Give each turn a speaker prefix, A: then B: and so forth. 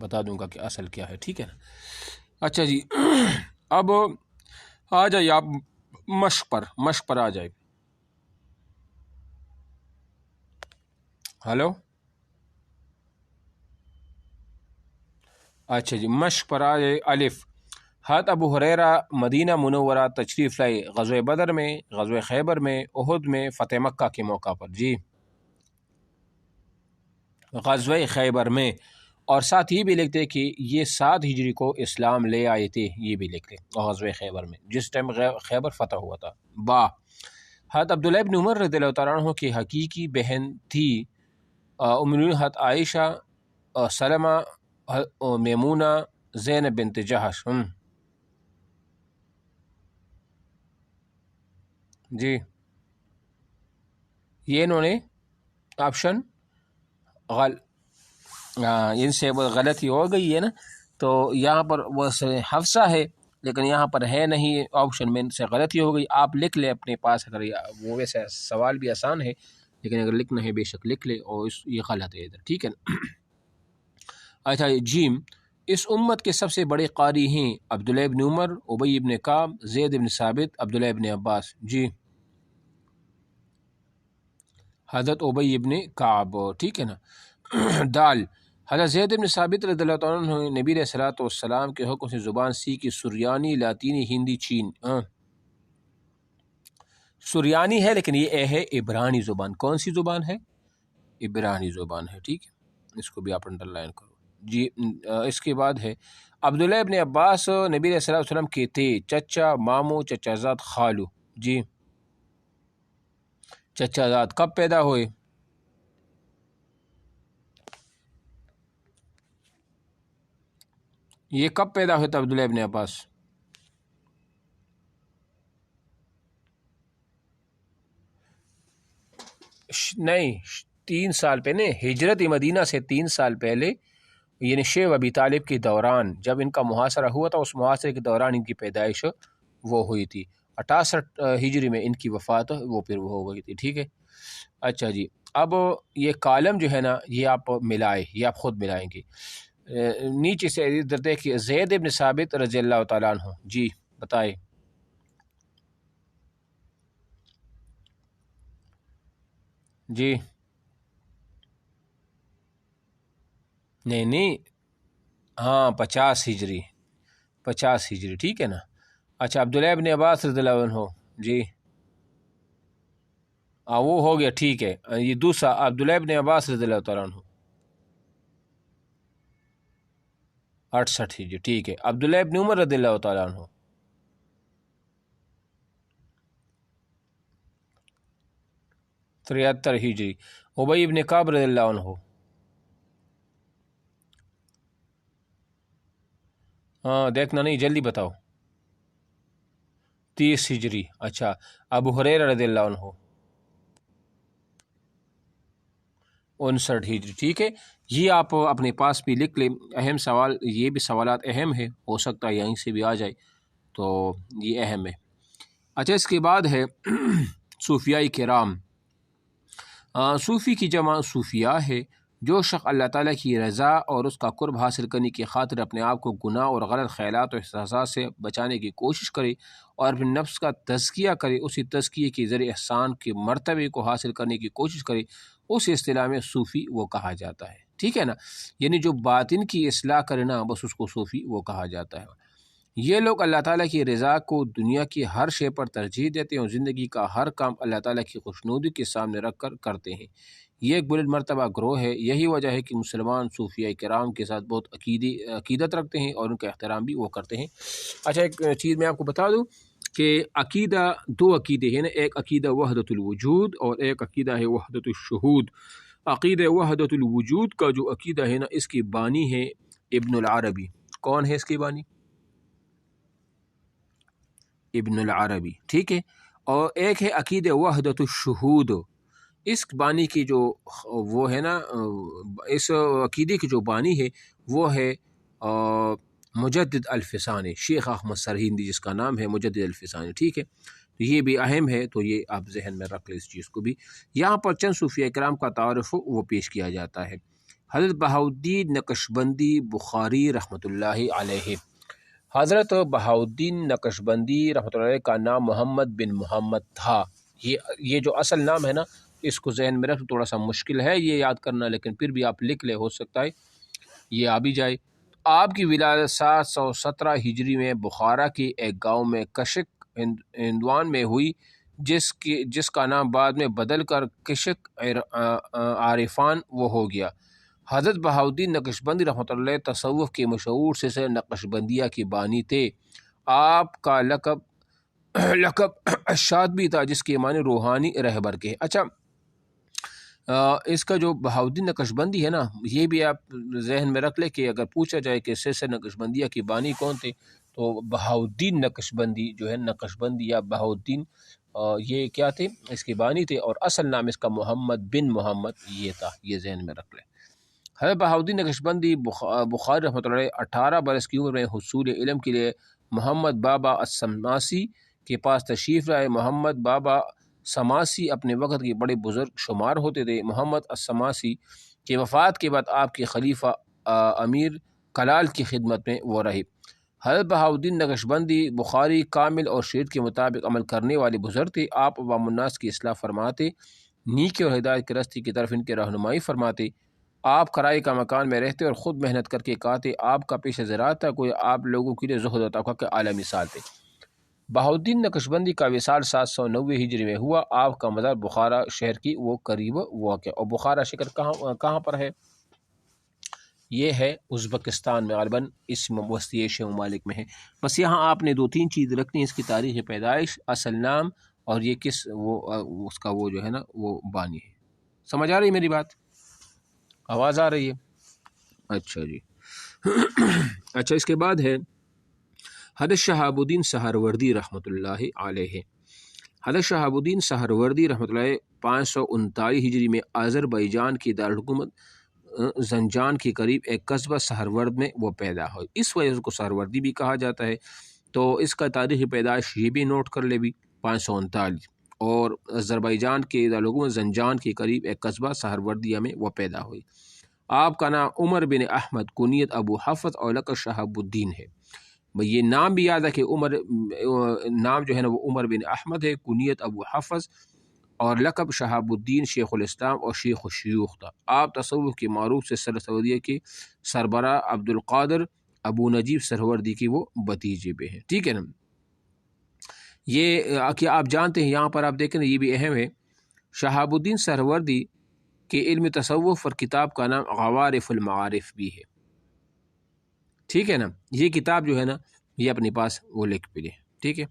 A: بتا دوں گا کہ اصل کیا ہے، ٹھیک ہے نا۔ اچھا جی، اب آ جائیے آپ مشق پر آ جائے۔ ہلو، اچھا جی، مشق پر آ جائے۔ الف، حضرت ابو ہریرہ مدینہ منورہ تشریف لائے غزوہ بدر میں، غزوہ خیبر میں، احد میں، فتح مکہ کے موقع پر۔ جی، غزوہ خیبر میں، اور ساتھ یہ بھی لکھتے کہ یہ 7 ہجری کو اسلام لے آئے تھے، یہ بھی لکھ لیں غزوہ خیبر میں، جس ٹائم خیبر فتح ہوا تھا۔ با، حضرت عبداللہ ابن عمر رضی اللہ تعالیٰ عنہ کی حقیقی بہن تھی ام المؤمنین حضرت عائشہ، سلمہ، میمونہ، زینب بنت جہش۔ جی، یہ انہوں نے آپشن ان سے غلطی ہو گئی ہے نا، تو یہاں پر وہ حفصہ ہے لیکن یہاں پر ہے نہیں، آپشن میں ان سے غلطی ہو گئی۔ آپ لکھ لیں اپنے پاس، اگر وہ ویسے سوال بھی آسان ہے لیکن اگر لکھنا ہے بے شک لکھ لیں، اور یہ غلط ہے ادھر، ٹھیک ہے نا۔ اچھا جیم، اس امت کے سب سے بڑے قاری ہیں عبداللہ ابن عمر، ابی ابن کعب، زید ابن ثابت، عبداللہ ابن عباس۔ جی، حضرت ابی ابن کعب، ٹھیک ہے نا۔ دال، حضرت زید ابن ثابت رضی اللہ تعالیٰ عنہ نے نبی علیہ الصلوۃ والسلام کے حکم سے زبان سیکھی، سریانی، لاطینی، ہندی، چین۔ سریانی ہے لیکن یہ ہے عبرانی زبان۔ کون سی زبان ہے؟ عبرانی زبان ہے، ٹھیک ہے، اس کو بھی آپ انڈر لائن کرو۔ جی، اس کے بعد ہے عبداللہ ابن عباس نبی علیہ الصلوۃ والسلام کے تھے چچا، ماموں، چچا زاد، خالو۔ جی، چچا زاد کب پیدا ہوئے؟ یہ کب پیدا ہوئے تھے عبداللہ ابن عباس؟ نہیں، 3 سال پہلے، ہجرت مدینہ سے 3 سال پہلے، یعنی شیخ ابی طالب کے دوران جب ان کا محاصرہ ہوا تھا، اس محاصرے کے دوران ان کی پیدائش وہ ہوئی تھی۔ 68 ہجری میں ان کی وفات وہ پھر وہ ہو گئی تھی، ٹھیک ہے۔ اچھا جی، اب یہ کالم جو ہے نا، یہ آپ ملائے، یہ آپ خود ملائیں گے۔ نیچے سے ادھر دیکھیے، زید ابن ثابت رضی اللہ تعالیٰ عنہ، جی بتائے۔ جی، نہیں، ہاں 50 ہجری، 50 ہجری، ٹھیک ہے نا۔ اچھا، عبداللہ ابن عباس رضی اللہ عنہ، جی وہ ہو گیا، ٹھیک ہے۔ یہ دوسرا عبداللہ ابن عباس رضی اللہ تعالیٰ عنہ 68 ہجری، ٹھیک ہے۔ عبداللہ ابن عمر رضی اللہ تعالیٰ عنہ 73 ہجری۔ ابی ابن کعب رضی اللہ عنہ، ہاں دیکھنا نہیں، جلدی بتاؤ۔ 30 ہجری۔ اچھا، ابو ہریرہ رضی اللہ عنہ 59 ہجری، ٹھیک ہے۔ یہ آپ اپنے پاس بھی لکھ لیں، اہم سوال، یہ بھی سوالات اہم ہے، ہو سکتا ہے یہیں سے بھی آ جائے، تو یہ اہم ہے۔ اچھا، اس کے بعد ہے صوفیاء کرام۔ صوفی کی جمع صوفیاء ہے، جو شخص اللہ تعالیٰ کی رضا اور اس کا قرب حاصل کرنے کی خاطر اپنے آپ کو گناہ اور غلط خیالات و احساسات سے بچانے کی کوشش کرے اور اپنے نفس کا تزکیہ کرے، اسی تزکیے کے ذریعے احسان کے مرتبے کو حاصل کرنے کی کوشش کرے، اس اصطلاح میں صوفی وہ کہا جاتا ہے، ٹھیک ہے نا۔ یعنی جو باطن کی اصلاح کرے نا، بس اس کو صوفی وہ کہا جاتا ہے۔ یہ لوگ اللہ تعالیٰ کی رضا کو دنیا کی ہر شے پر ترجیح دیتے ہیں اور زندگی کا ہر کام اللہ تعالیٰ کی خوشنودی کے سامنے رکھ کر کرتے ہیں۔ یہ ایک بلند مرتبہ گروہ ہے، یہی وجہ ہے کہ مسلمان صوفیاء کرام کے ساتھ بہت عقیدت رکھتے ہیں اور ان کا احترام بھی وہ کرتے ہیں۔ اچھا، ایک چیز میں آپ کو بتا دوں کہ عقیدہ 2 عقیدے ہیں نا، ایک عقیدہ وحدت الوجود اور ایک عقیدہ ہے وحدت الشہود۔ عقیدہ وحدت الوجود کا جو عقیدہ ہے نا، اس کی بانی ہے ابن العربی۔ کون ہے اس کی بانی؟ ابن العربی، ٹھیک ہے۔ اور ایک ہے عقیدہ وحدت الشہود، اس بانی کی جو وہ ہے نا، اس عقیدے کی جو بانی ہے وہ ہے مجدد الفسانی، شیخ احمد سرہندی جس کا نام ہے مجدد الفسانی، ٹھیک ہے۔ تو یہ بھی اہم ہے، تو یہ آپ ذہن میں رکھ لیں اس چیز کو بھی۔ یہاں پر چند صوفیاء کرام کا تعارف وہ پیش کیا جاتا ہے۔ حضرت بہاؤالدین نقشبندی بخاری رحمۃ اللہ علیہ۔ حضرت بہاؤالدین نقشبندی رحمۃ اللہ علیہ کا نام محمد بن محمد تھا۔ یہ جو اصل نام ہے نا، اس کو ذہن میں رکھ، تھوڑا سا مشکل ہے یہ یاد کرنا، لیکن پھر بھی آپ لکھ لے، ہو سکتا ہے یہ آ بھی جائے۔ آپ کی ولادت 717 ہجری میں بخارا کے ایک گاؤں میں کشک ہندوان میں ہوئی، جس کا نام بعد میں بدل کر کشک عارفان وہ ہو گیا۔ حضرت بہاؤالدین نقشبندی رحمۃ اللہ علیہ تصوف کے مشہور سلسلہ نقشبندیہ کے بانی تھے۔ آپ کا لقب اشاد بھی تھا، جس کے معنی روحانی رہبر کے۔ اچھا، اس کا جو بہاؤالدین نقشبندی ہے نا، یہ بھی آپ ذہن میں رکھ لیں کہ اگر پوچھا جائے کہ سلسلہ نقشبندیہ کی بانی کون تھے، تو بہاؤالدین نقشبندی جو ہے، نقشبندی یا بہاؤالدین، یہ کیا تھے، اس کے بانی تھے، اور اصل نام اس کا محمد بن محمد یہ تھا، یہ ذہن میں رکھ لیں۔ حضرت بہاؤالدین نقشبندی بخاری رحمۃ اللہ علیہ 18 برس کی عمر میں حصول علم کے لیے محمد بابا السماسی کے پاس تشریف لائے۔ محمد بابا سماسی اپنے وقت کے بڑے بزرگ شمار ہوتے تھے۔ محمد السماسی کی وفات کے بعد آپ کے خلیفہ امیر کلال کی خدمت میں وہ رہے۔ حضرت بہاؤالدین نقشبندی بخاری کامل اور شریعت کے مطابق عمل کرنے والے بزرگ تھے۔ آپ عوام الناس کی اصلاح فرماتے، نیکی اور ہدایت کے راستے کی طرف ان کی رہنمائی فرماتے۔ آپ کرائے کا مکان میں رہتے اور خود محنت کر کے کھاتے۔ آپ کا پیشہ زراعت تھا، کوئی آپ لوگوں کے لیے زہد و تقویٰ کے اعلیٰ مثال تھے۔ بہاؤالدین نقشبندی کا وصال 790 ہجری میں ہوا۔ آپ کا مزار بخارا شہر کی وہ قریب واقع، اور بخارا شہر کہاں پر ہے؟ یہ ہے ازبکستان میں، غالباً اس وسطی ایشیا ممالک میں ہے۔ بس یہاں آپ نے 2-3 چیز رکھنی ہے، اس کی تاریخ پیدائش، اصل نام، اور یہ اس کا وہ جو ہے نا وہ بانی ہے۔ سمجھ آ رہی ہے میری بات؟ آواز آ رہی ہے؟ اچھا جی۔ اچھا، اس کے بعد ہے حضرت شہاب الدین سہروردی رحمۃ اللہ علیہ۔ حضرت شہاب الدین سہروردی رحمۃ اللہ علیہ 539 ہجری میں آذربائیجان کی دارالحکومت زنجان کے قریب ایک قصبہ سہرورد میں وہ پیدا ہوئے، اس وجہ سے اس کو سہروردی بھی کہا جاتا ہے۔ تو اس کا تاریخ پیدائش یہ بھی نوٹ کر لے بھی، 539، اور آذربائیجان کے دارالحکومت زنجان کے قریب ایک قصبہ سہروردیہ میں وہ پیدا ہوئی۔ آپ کا نام عمر بن احمد، کنیت ابو حفص، اور لقب شہاب الدین ہے۔ یہ نام بھی یاد ہے کہ نام جو ہے نا وہ عمر بن احمد ہے، کنیت ابو حفص، اور لقب شہاب الدین شیخ الاسلام اور شیخ الشیوخ تھا۔ آپ تصوف کے معروف سلسلہ سعودیہ کے سربراہ عبد القادر ابو نجیب سہروردی کی وہ بھتیجے بھی ہیں، ٹھیک ہے نا۔ یہ کیا آپ جانتے ہیں، یہاں پر آپ دیکھیں یہ بھی اہم ہے، شہاب الدین سہروردی کے علم تصوف اور کتاب کا نام غوارف المعارف بھی ہے، ٹھیک ہے نا۔ یہ کتاب جو ہے نا، یہ اپنے پاس وہ لکھ پہ لے، ٹھیک ہے۔